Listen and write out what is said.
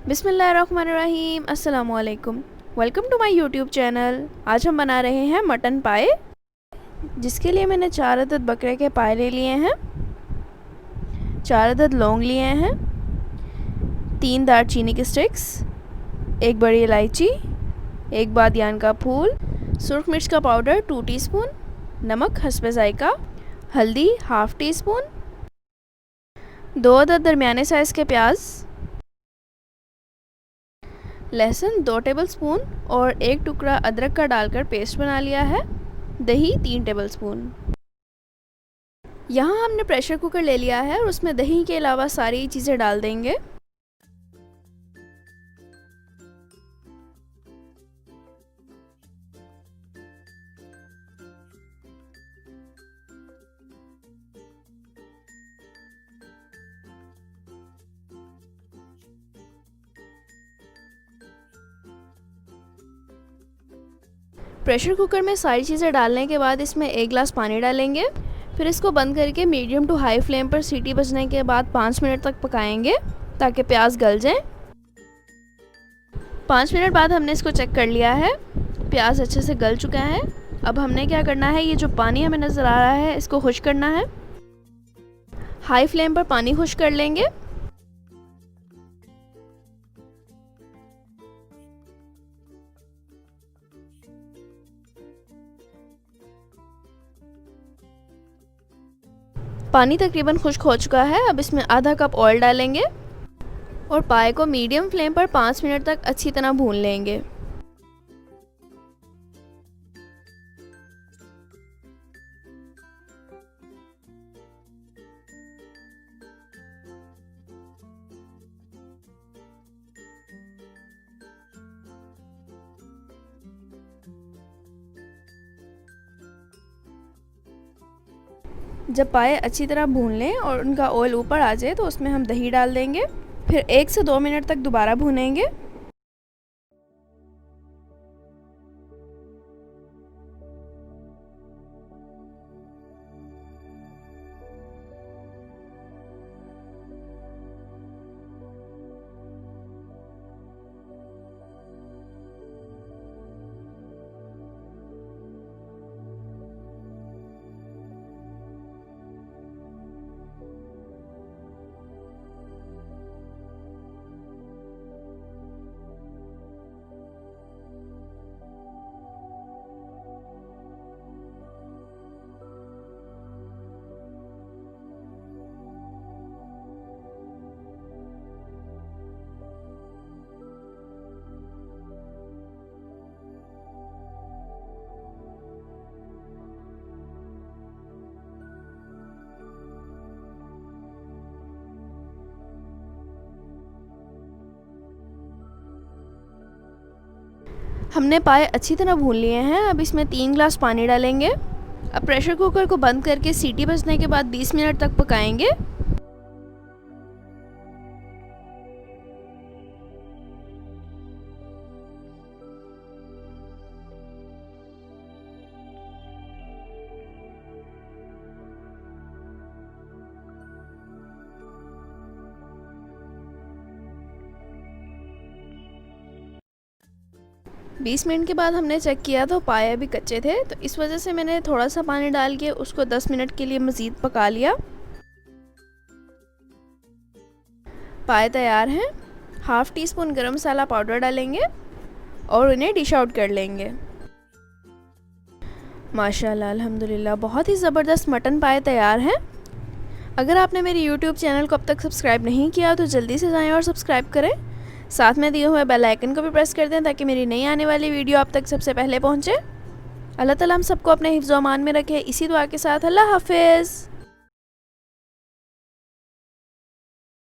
बिस्मिल्लाहिर्रहमानिर्रहीम, अस्सलामुअलैकुम। Welcome to my YouTube channel. आज हम बना रहे हैं मटन पाए, जिसके लिए मैंने 4 अदद बकरे के पाए ले लिए हैं, 4 अदद लौंग लिए हैं, 3 दालचीनी के स्टिक्स, 1 बड़ी इलायची, 1 बादियान का फूल, सुर्ख मिर्च का पाउडर 2 टीस्पून, नमक हस्बे ज़ायका, हल्दी हाफ़ टी स्पून, 2 अदद दरमियाने साइज़ के प्याज, लहसुन 2 टेबलस्पून और 1 टुकड़ा अदरक का डालकर पेस्ट बना लिया है, दही 3 टेबलस्पून। यहाँ हमने प्रेशर कुकर ले लिया है और उसमें दही के अलावा सारी चीज़ें डाल देंगे। प्रेशर कुकर में सारी चीज़ें डालने के बाद इसमें 1 गिलास पानी डालेंगे। फिर इसको बंद करके मीडियम टू हाई फ्लेम पर सीटी बजने के बाद 5 मिनट तक पकाएंगे ताकि प्याज गल जाए। 5 मिनट बाद हमने इसको चेक कर लिया है, प्याज अच्छे से गल चुका है। अब हमने क्या करना है, ये जो पानी हमें नज़र आ रहा है इसको खुश्क करना है। हाई फ्लेम पर पानी खुश्क कर लेंगे। पानी तकरीबन खुश्क हो चुका है। अब इसमें आधा कप ऑयल डालेंगे और पाए को मीडियम फ्लेम पर 5 मिनट तक अच्छी तरह भून लेंगे। जब पाए अच्छी तरह भून लें और उनका ऑयल ऊपर आ जाए तो उसमें हम दही डाल देंगे। फिर 1 से 2 मिनट तक दोबारा भूनेंगे। हमने पाए अच्छी तरह भून लिए हैं। अब इसमें 3 गिलास पानी डालेंगे। अब प्रेशर कुकर को बंद करके सीटी बजने के बाद 20 मिनट तक पकाएंगे। बीस मिनट के बाद हमने चेक किया तो पाए अभी कच्चे थे, तो इस वजह से मैंने थोड़ा सा पानी डाल के उसको 10 मिनट के लिए मज़ीद पका लिया। पाए तैयार हैं। हाफ़ टी स्पून गरम मसाला पाउडर डालेंगे और उन्हें डिश आउट कर लेंगे। माशाल्लाह अल्हम्दुलिल्लाह, बहुत ही ज़बरदस्त मटन पाए तैयार हैं। अगर आपने मेरे यूट्यूब चैनल को अब तक सब्सक्राइब नहीं किया तो जल्दी से जाएं और सब्सक्राइब करें। साथ में दिए हुए बेल आइकन को भी प्रेस कर दें ताकि मेरी नई आने वाली वीडियो आप तक सबसे पहले पहुंचे। अल्लाह ताला हम सबको अपने हिफ्ज़-ओ-अमान में रखे। इसी दुआ के साथ अल्लाह हाफ़िज़।